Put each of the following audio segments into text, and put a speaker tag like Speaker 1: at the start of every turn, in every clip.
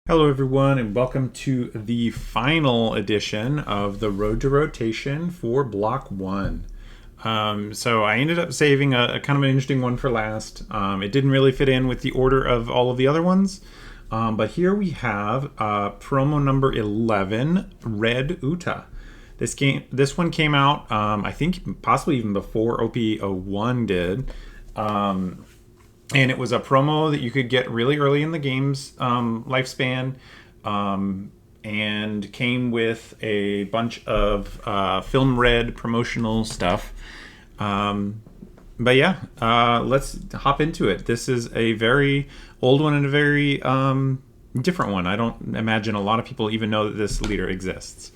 Speaker 1: Hello everyone and welcome to the final edition of the Road to Rotation for Block 1. So I ended up saving a kind of an interesting one for last. It didn't really fit in with the order of all of the other ones. But here we have promo number 11, Red Uta. This one came out, I think possibly even before P011 did. And it was a promo that you could get really early in the game's lifespan, and came with a bunch of Film Red promotional stuff. But yeah, let's hop into it. This is a very old one and a very different one. I don't imagine a lot of people even know that this leader exists.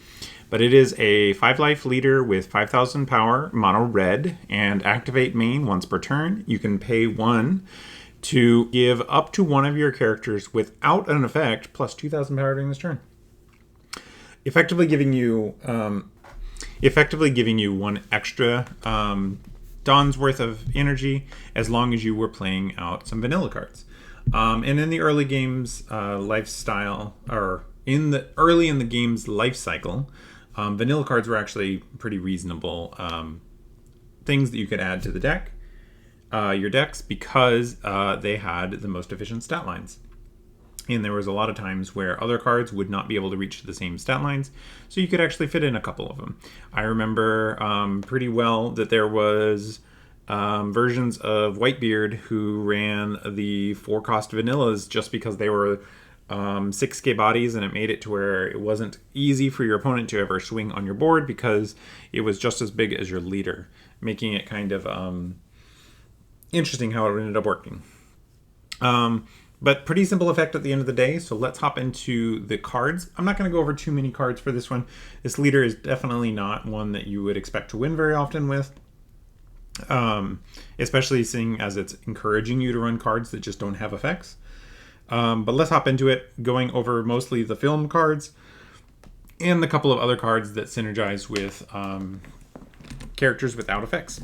Speaker 1: But it is a 5-life leader with 5,000 power, mono red, and activate main once per turn. You can pay 1 to give up to one of your characters without an effect plus 2,000 power during this turn. Effectively giving you 1 extra Dawn's worth of energy as long as you were playing out some vanilla cards. And in the early game's lifestyle, or early in the game's life cycle, vanilla cards were actually pretty reasonable things that you could add to the deck, your decks, because they had the most efficient stat lines. And there was a lot of times where other cards would not be able to reach the same stat lines, so you could actually fit in a couple of them. I remember pretty well that there was versions of Whitebeard who ran the 4-cost vanillas just because they were 6k bodies, and it made it to where it wasn't easy for your opponent to ever swing on your board because it was just as big as your leader, making it kind of interesting how it ended up working. But pretty simple effect at the end of the day, so let's hop into the cards. I'm not going to go over too many cards for this one. This leader is definitely not one that you would expect to win very often with, especially seeing as it's encouraging you to run cards that just don't have effects. But let's hop into it, going over mostly the film cards and the couple of other cards that synergize with characters without effects.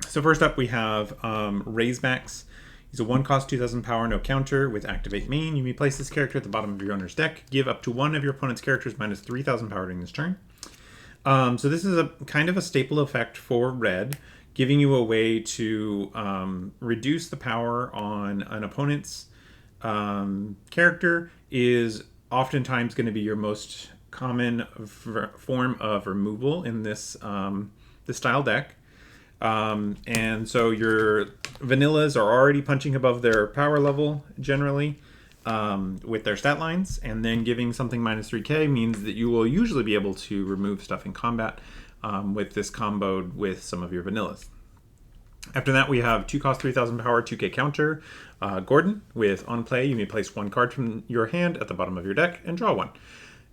Speaker 1: So first up we have Razemax. He's a 1-cost, 2,000 power, no counter with activate main. You may place this character at the bottom of your owner's deck. Give up to one of your opponent's characters minus 3,000 power during this turn. So this is a kind of a staple effect for red, giving you a way to reduce the power on an opponent's character is oftentimes going to be your most common form of removal in this style deck. And so your vanillas are already punching above their power level generally with their stat lines, and then giving something minus 3k means that you will usually be able to remove stuff in combat with this comboed with some of your vanillas. After that, we have 2-cost, 3,000 power, 2k counter, Gordon. With on play, you may place 1 card from your hand at the bottom of your deck and draw 1.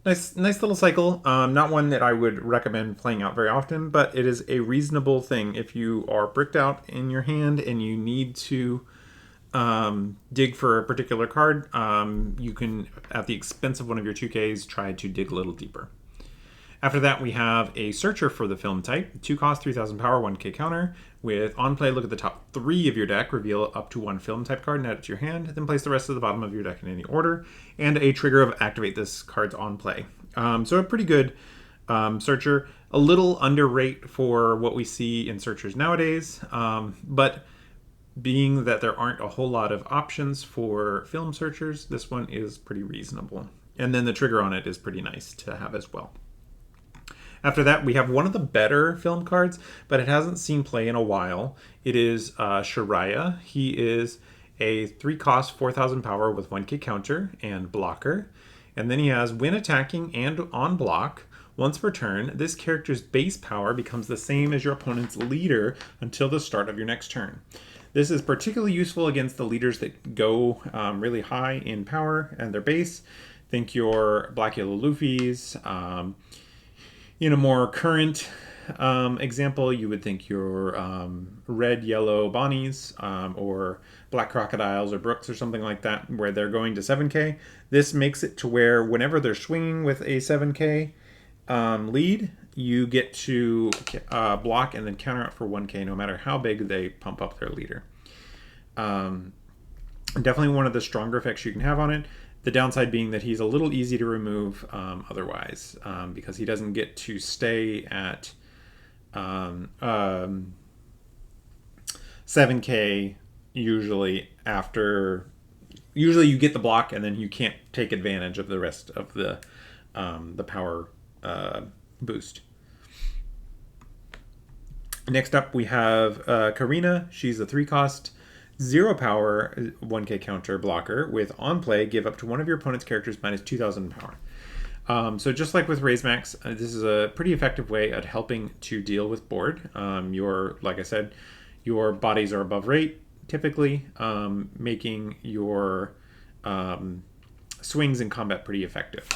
Speaker 1: Nice little cycle. Not one that I would recommend playing out very often, but it is a reasonable thing. If you are bricked out in your hand and you need to dig for a particular card, you can, at the expense of one of your 2Ks, try to dig a little deeper. After that, we have a Searcher for the film type. 2-cost, 3,000 power, 1k counter. With on play, look at the top 3 of your deck, reveal up to 1 film type card and add it to your hand, then place the rest at the bottom of your deck in any order, and a trigger of activate this card's on play. So a pretty good Searcher. A little underrate for what we see in Searchers nowadays, but being that there aren't a whole lot of options for film Searchers, this one is pretty reasonable. And then the trigger on it is pretty nice to have as well. After that, we have one of the better film cards, but it hasn't seen play in a while. It is Shariah. He is a 3-cost, 4,000 power with 1k counter and blocker. And then he has when attacking and on block, once per turn, this character's base power becomes the same as your opponent's leader until the start of your next turn. This is particularly useful against the leaders that go really high in power and their base. Think your Black Yellow Luffy's. In a more current example, you would think your red, yellow Bonnies or black crocodiles or brooks or something like that, where they're going to 7k. This makes it to where whenever they're swinging with a 7k, lead, you get to block and then counter out for 1k no matter how big they pump up their leader. Definitely one of the stronger effects you can have on it. The downside being that he's a little easy to remove otherwise, because he doesn't get to stay at 7k usually after. Usually you get the block and then you can't take advantage of the rest of the power boost. Next up we have Karina. She's a 3-cost, 0 power, 1k counter blocker with on play, give up to one of your opponent's characters minus 2,000 power. So just like with Raise Max, this is a pretty effective way at helping to deal with board. Like I said, your bodies are above rate, typically, making your swings in combat pretty effective.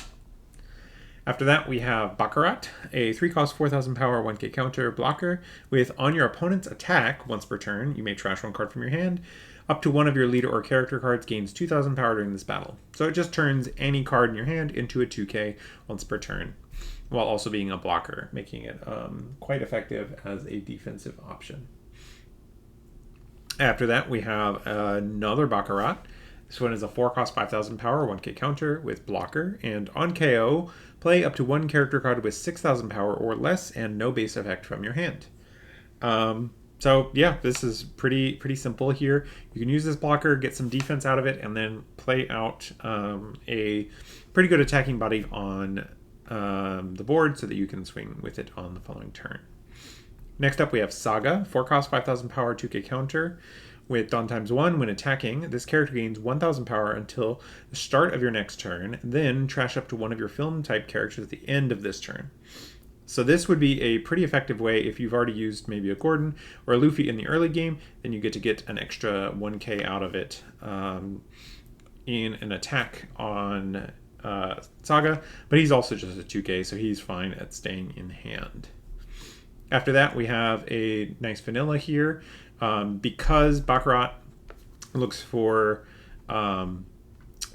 Speaker 1: After that, we have Baccarat, a 3-cost, 4,000 power, 1k counter blocker with on your opponent's attack once per turn, you may trash one card from your hand. Up to one of your leader or character cards gains 2,000 power during this battle. So it just turns any card in your hand into a 2k once per turn, while also being a blocker, making it quite effective as a defensive option. After that, we have another Baccarat. This one is a 4-cost, 5,000 power, 1k counter with blocker, and on KO, play up to one character card with 6,000 power or less and no base effect from your hand. So yeah, this is pretty simple here. You can use this blocker, get some defense out of it, and then play out a pretty good attacking body on the board so that you can swing with it on the following turn. Next up, we have Saga, 4-cost, 5,000 power, 2k counter. With Dawn ×1, when attacking, this character gains 1,000 power until the start of your next turn, then trash up to one of your film-type characters at the end of this turn. So this would be a pretty effective way if you've already used maybe a Gordon or a Luffy in the early game, then you get to get an extra 1k out of it in an attack on Saga, but he's also just a 2k, so he's fine at staying in hand. After that, we have a nice vanilla here. Because Baccarat looks for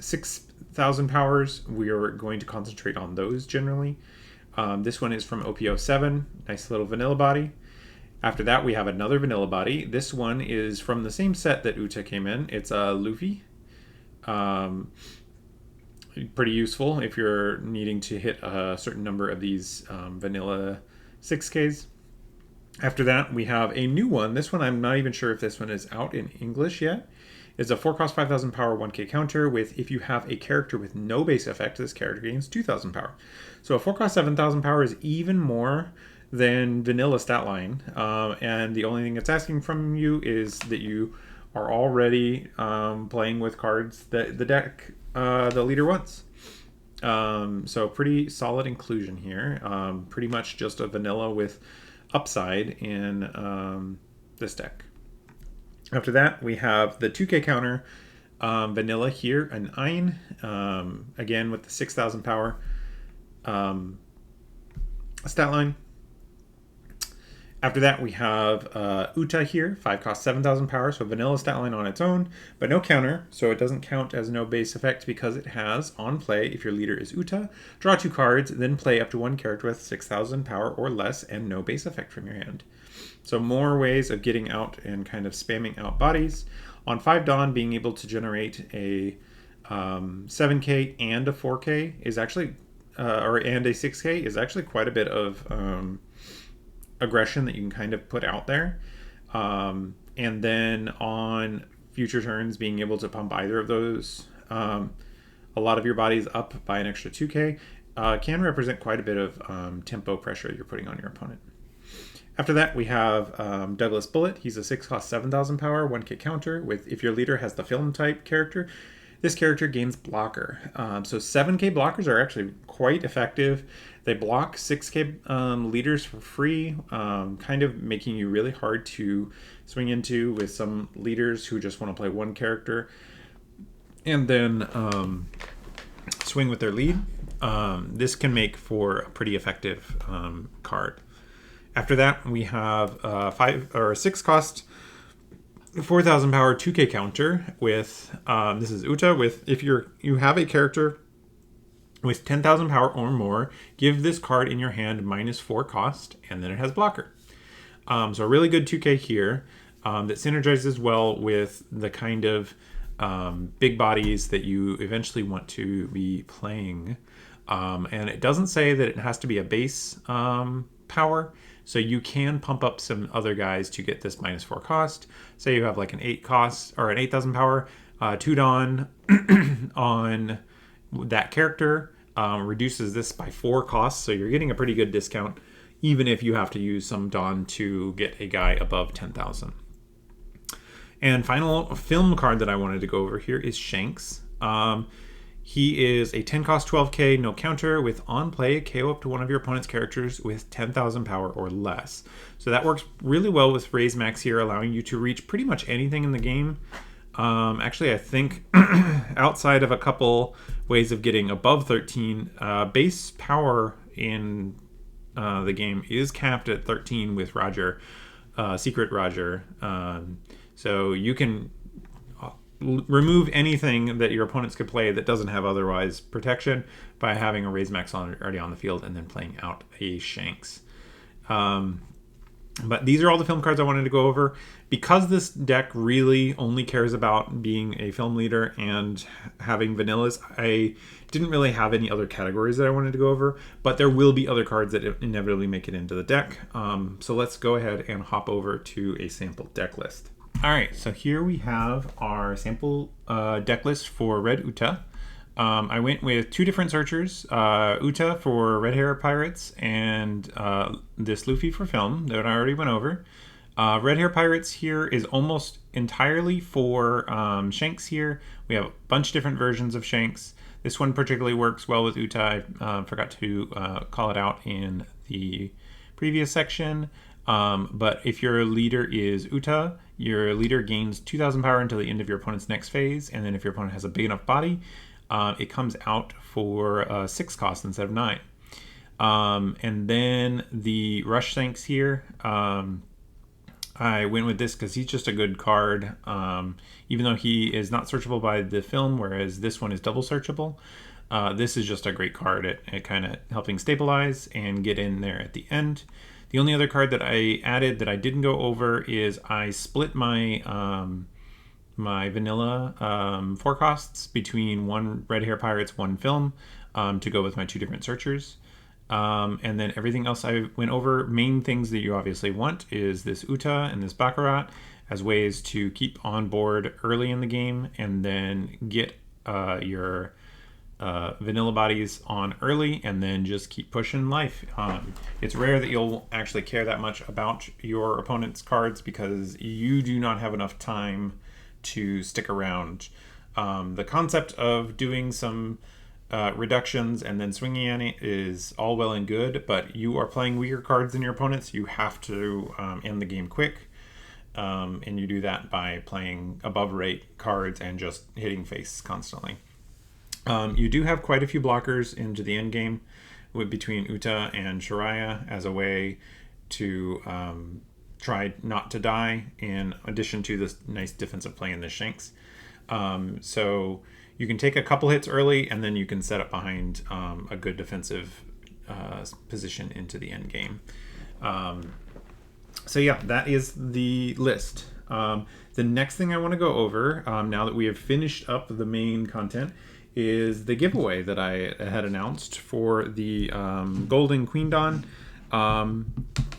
Speaker 1: 6,000 powers, we are going to concentrate on those generally. This one is from P011, nice little vanilla body. After that, we have another vanilla body. This one is from the same set that Uta came in. It's a Luffy. Pretty useful if you're needing to hit a certain number of these vanilla 6Ks. After that, we have a new one. This one, I'm not even sure if this one is out in English yet. It's a 4-cost, 5,000 power, 1k counter with if you have a character with no base effect, this character gains 2,000 power. So a 4-cost, 7,000 power is even more than vanilla stat line. And the only thing it's asking from you is that you are already playing with cards that the deck, the leader wants. So pretty solid inclusion here. Pretty much just a vanilla with upside in this deck. After that, we have the 2k counter vanilla here, an Ein, again with the 6,000 power stat line. After that, we have Uta here, 5-cost, 7,000 power, so vanilla stat line on its own, but no counter, so it doesn't count as no base effect because it has, on play, if your leader is Uta, draw 2 cards, then play up to one character with 6,000 power or less and no base effect from your hand. So more ways of getting out and kind of spamming out bodies. On 5 Dawn, being able to generate a 7k and a 4k is actually, and a 6k is actually quite a bit of aggression that you can kind of put out there. And then on future turns, being able to pump either of those, a lot of your bodies up by an extra 2k, can represent quite a bit of tempo pressure you're putting on your opponent. After that, we have Douglas Bullet. He's a 6-cost, 7,000 power, 1k counter with if your leader has the film type character, this character gains blocker. So 7k blockers are actually quite effective. They block 6k leaders for free, kind of making you really hard to swing into with some leaders who just want to play one character and then swing with their lead. This can make for a pretty effective card. After that, we have 6-cost, 4,000 power, 2k counter with this is Uta with if you have a character With 10,000 power or more, give this card in your hand -4 cost, and then it has blocker. So a really good 2K here that synergizes well with the kind of big bodies that you eventually want to be playing. And it doesn't say that it has to be a base power, so you can pump up some other guys to get this -4 cost. Say you have like an 8 cost or an 8,000 power, 2 Dawn on that character, reduces this by 4 costs, so you're getting a pretty good discount even if you have to use some Dawn to get a guy above 10,000. And final film card that I wanted to go over here is Shanks. He is a 10 cost 12k, no counter, with on play, KO up to one of your opponent's characters with 10,000 power or less. So that works really well with Raise Max here, allowing you to reach pretty much anything in the game. Actually, I think outside of a couple ways of getting above 13, base power in the game is capped at 13 with Roger, Secret Roger. So you can remove anything that your opponents could play that doesn't have otherwise protection by having a Raise Max already on the field and then playing out a Shanks. But these are all the film cards I wanted to go over. Because this deck really only cares about being a film leader and having vanillas, I didn't really have any other categories that I wanted to go over, but there will be other cards that inevitably make it into the deck. So let's go ahead and hop over to a sample deck list. All right, so here we have our sample deck list for Red Uta. I went with 2 different searchers, Uta for Red Hair Pirates and this Luffy for film that I already went over. Red Hair Pirates here is almost entirely for Shanks here. We have a bunch of different versions of Shanks. This one particularly works well with Uta. I forgot to call it out in the previous section. But if your leader is Uta, your leader gains 2,000 power until the end of your opponent's next phase. And then if your opponent has a big enough body, it comes out for 6 cost instead of 9. And then the Rush Shanks here, I went with this because he's just a good card, even though he is not searchable by the film, whereas this one is double searchable. This is just a great card at kind of helping stabilize and get in there at the end. The only other card that I added that I didn't go over is I split my my vanilla 4 costs between 1 Red Hair Pirates, 1 film, to go with my 2 different searchers. And then everything else I went over, main things that you obviously want is this Uta and this Baccarat as ways to keep on board early in the game and then get your vanilla bodies on early and then just keep pushing life. It's rare that you'll actually care that much about your opponent's cards because you do not have enough time to stick around. The concept of doing some reductions and then swinging at it is all well and good, but you are playing weaker cards than your opponents. You have to end the game quick, and you do that by playing above rate cards and just hitting face constantly. You do have quite a few blockers into the end game between Uta and Shiraya as a way to try not to die, in addition to this nice defensive play in the Shanks. So you can take a couple hits early and then you can set up behind a good defensive position into the end game. So yeah, that is the list. The next thing I want to go over, now that we have finished up the main content, is the giveaway that I had announced for the Golden Queen Dawn.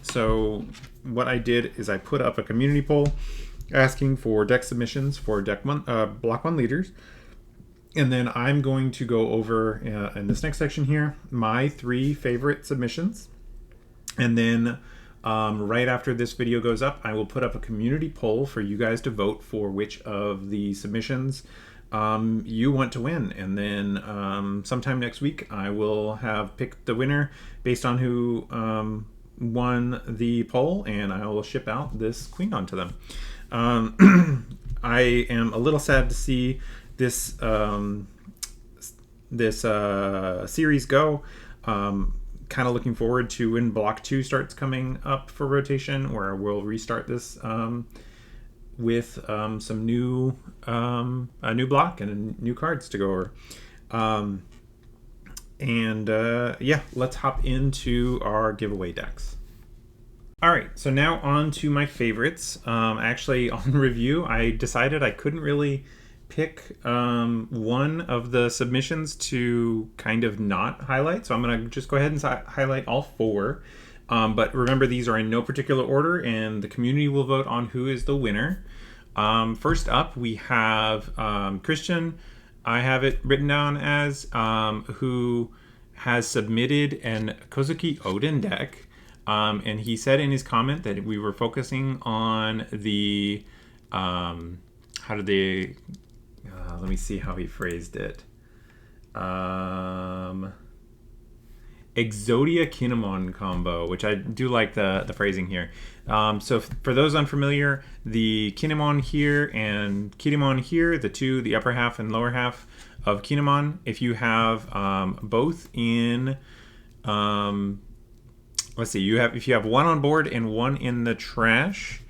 Speaker 1: So what I did is I put up a community poll asking for deck submissions for Block 1 leaders. And then I'm going to go over in this next section here my 3 favorite submissions. And then right after this video goes up, I will put up a community poll for you guys to vote for which of the submissions you want to win. And then sometime next week, I will have picked the winner based on who won the poll, and I will ship out this Queen Dawn to them. I am a little sad to see this series go. Kind of looking forward to when Block 2 starts coming up for rotation, where we'll restart this with some new a new block and new cards to go over. And yeah, let's hop into our giveaway decks. All right, so now on to my favorites. Actually, on review, I decided I couldn't really pick one of the submissions to kind of not highlight, so I'm going to just go ahead and highlight all four. But remember, these are in no particular order, and the community will vote on who is the winner. First up, we have Christian. I have it written down as who has submitted an Kozuki Odin deck. And he said in his comment that we were focusing on the, how did they, let me see how he phrased it. Exodia Kinemon combo, which I do like the phrasing here. So for those unfamiliar, the Kinemon here and Kinemon here, the upper half and lower half of Kinemon, if you have both in, let's see, if you have one on board and one in the trash,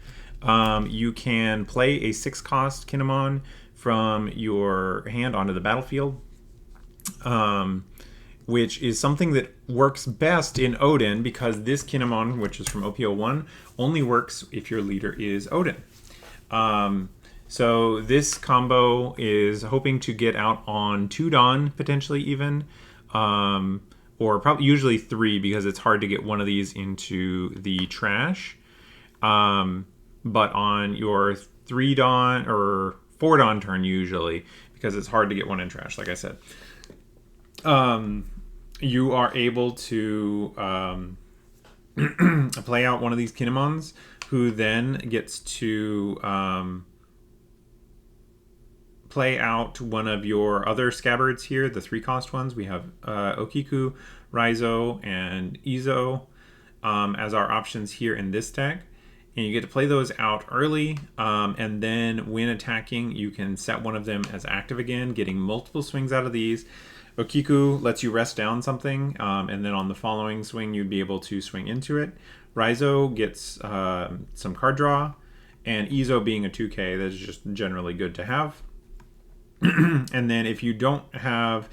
Speaker 1: you can play a 6-cost Kinemon from your hand onto the battlefield, which is something that works best in Odin because this Kinemon, which is from P011, only works if your leader is Odin. So this combo is hoping to get out on 2 Dawn, potentially even, or probably usually 3 because it's hard to get one of these into the trash. But on your 3 Dawn or 4 Dawn turn usually, because it's hard to get one in trash, like I said. You are able to play out one of these Kinemons, who then gets to play out one of your other scabbards here, the 3-cost ones. We have Okiku, Raizo, and Izo as our options here in this deck. And you get to play those out early, and then when attacking, you can set one of them as active again, getting multiple swings out of these. Okiku lets you rest down something, and then on the following swing, you'd be able to swing into it. Raizo gets some card draw, and Izo being a 2K, that's just generally good to have. And then if you don't have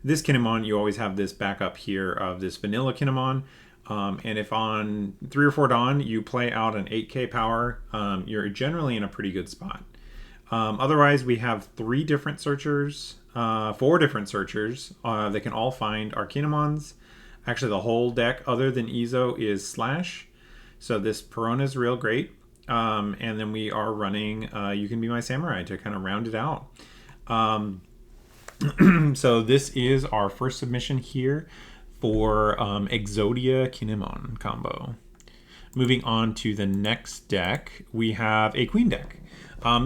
Speaker 1: this Kinemon, you always have this backup here of this vanilla Kinemon. And if on 3 or 4 Dawn you play out an 8K power, you're generally in a pretty good spot. Otherwise, we have 4 different searchers that can all find our Kinemons. Actually, the whole deck other than Izo is Slash. So this Perona is real great. And then we are running You Can Be My Samurai to kind of round it out. So this is our first submission here for Exodia Kinemon combo. Moving on to the next deck, we have a Queen deck.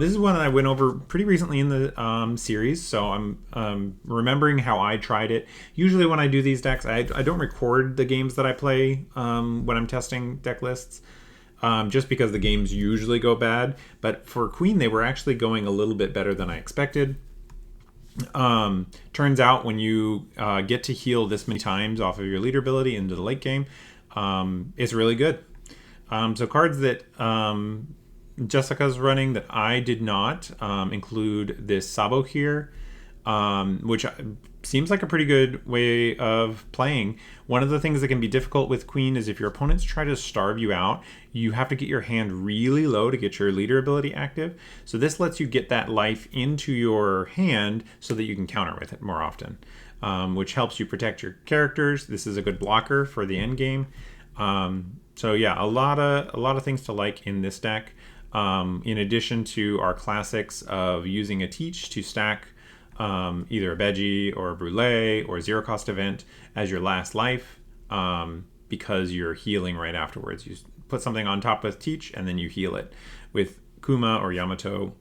Speaker 1: This is one that I went over pretty recently in the series, so I'm remembering how I tried it. Usually when I do these decks, I don't record the games that I play when I'm testing deck lists, just because the games usually go bad. But for Queen, they were actually going a little bit better than I expected. Turns out when you get to heal this many times off of your leader ability into the late game, it's really good. So cards that Jessica's running that I did not include this Sabo here, which seems like a pretty good way of playing. One of the things that can be difficult with Queen is if your opponents try to starve you out, you have to get your hand really low to get your leader ability active. So this lets you get that life into your hand so that you can counter with it more often, which helps you protect your characters. This is a good blocker for the end game. So yeah, a lot of things to like in this deck. In addition to our classics of using a Teach to stack either a Veggie or a Brûlée or a 0-cost event as your last life, because you're healing right afterwards. You put something on top of Teach and then you heal it with Kuma or Yamato.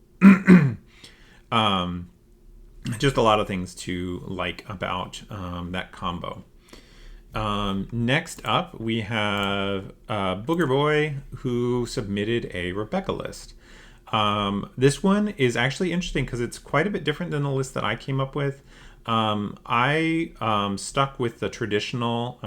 Speaker 1: Just a lot of things to like about that combo. Next up, we have Booger Boy, who submitted a Rebecca list. This one is actually interesting because it's quite a bit different than the list that I came up with. I stuck with the traditional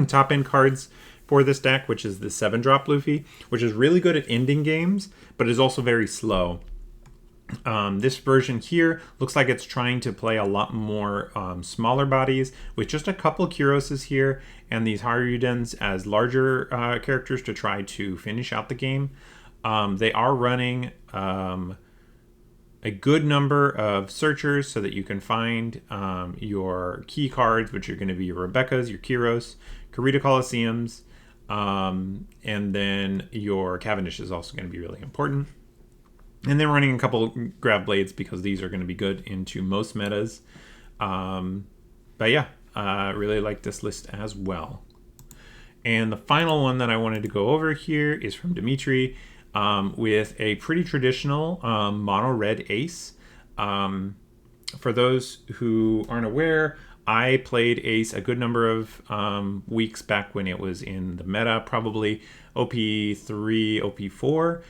Speaker 1: top end cards for this deck, which is the 7-drop Luffy, which is really good at ending games, but is also very slow. This version here looks like it's trying to play a lot more smaller bodies with just a couple Kiroses here and these Harudens as larger characters to try to finish out the game. They are running a good number of searchers so that you can find your key cards, which are going to be your Rebekahs, your Kiros, Karita Colosseums, and then your Cavendish is also going to be really important. And then running a couple grab blades because these are going to be good into most metas. But yeah, really like this list as well. And the final one that I wanted to go over here is from Dimitri with a pretty traditional mono red ace. For those who aren't aware, I played ace a good number of weeks back when it was in the meta, probably OP3, OP4.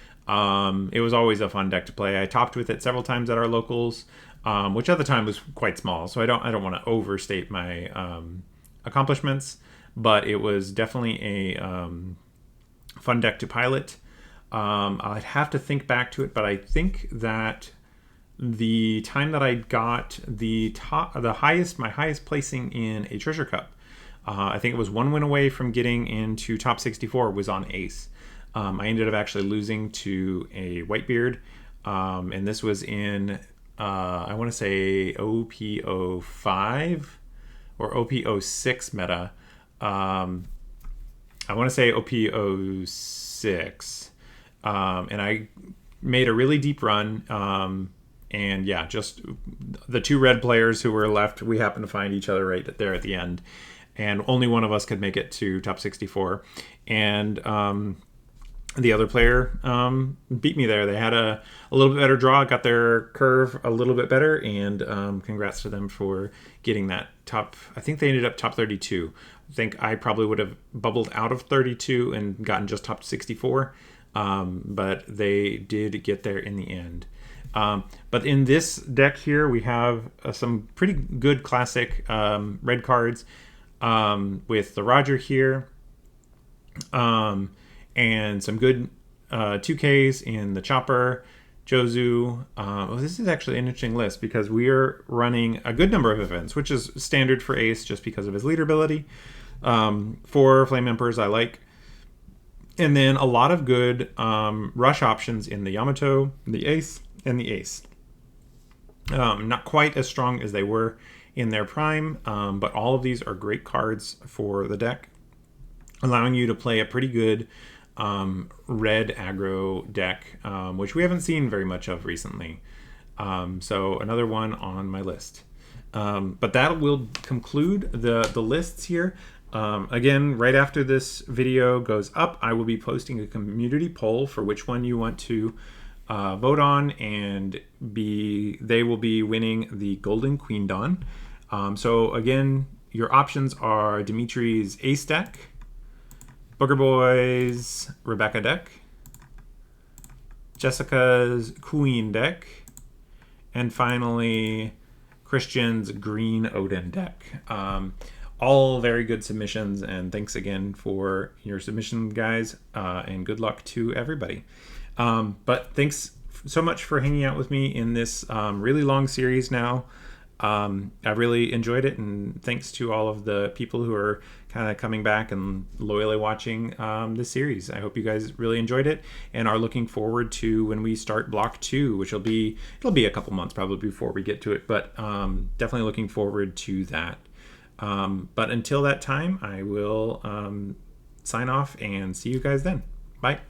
Speaker 1: It was always a fun deck to play. I topped with it several times at our locals, which at the time was quite small, so I don't want to overstate my accomplishments, but it was definitely a fun deck to pilot. I'd have to think back to it, but I think that the time that I got my highest placing in a treasure cup, I think it was 1 win away from getting into top 64, was on ace. I ended up actually losing to a Whitebeard, and this was in, I want to say OP05 or OP06 meta. I want to say OP06, and I made a really deep run, and yeah, just the two red players who were left, we happened to find each other right there at the end, and only one of us could make it to top 64, and the other player beat me there. They had a little bit better draw, got their curve a little bit better, and congrats to them for getting that top. I think they ended up top 32. I think I probably would have bubbled out of 32 and gotten just top 64, but they did get there in the end. But in this deck here, we have some pretty good classic red cards with the Roger here. And some good 2Ks in the Chopper, Jozu. This is actually an interesting list because we are running a good number of events, which is standard for Ace just because of his leader ability. 4 Flame Emperors I like. And then a lot of good rush options in the Yamato, the Ace, and the Ace. Not quite as strong as they were in their prime, but all of these are great cards for the deck, allowing you to play a pretty good red aggro deck, which we haven't seen very much of recently. So another one on my list. But that will conclude the lists here. Again, right after this video goes up, I will be posting a community poll for which one you want to vote on, and they will be winning the Golden Queen Dawn. So again, your options are Dimitri's Ace deck, Booger Boy's Rebekah deck, Jessica's Queen deck, and finally Christian's Green Odin deck. All very good submissions, and thanks again for your submission, guys, and good luck to everybody. But thanks so much for hanging out with me in this really long series now. I really enjoyed it, and thanks to all of the people who are kind of coming back and loyally watching this series. I hope you guys really enjoyed it and are looking forward to when we start block 2, which it'll be a couple months probably before we get to it, but definitely looking forward to that. But until that time, I will sign off and see you guys then. Bye.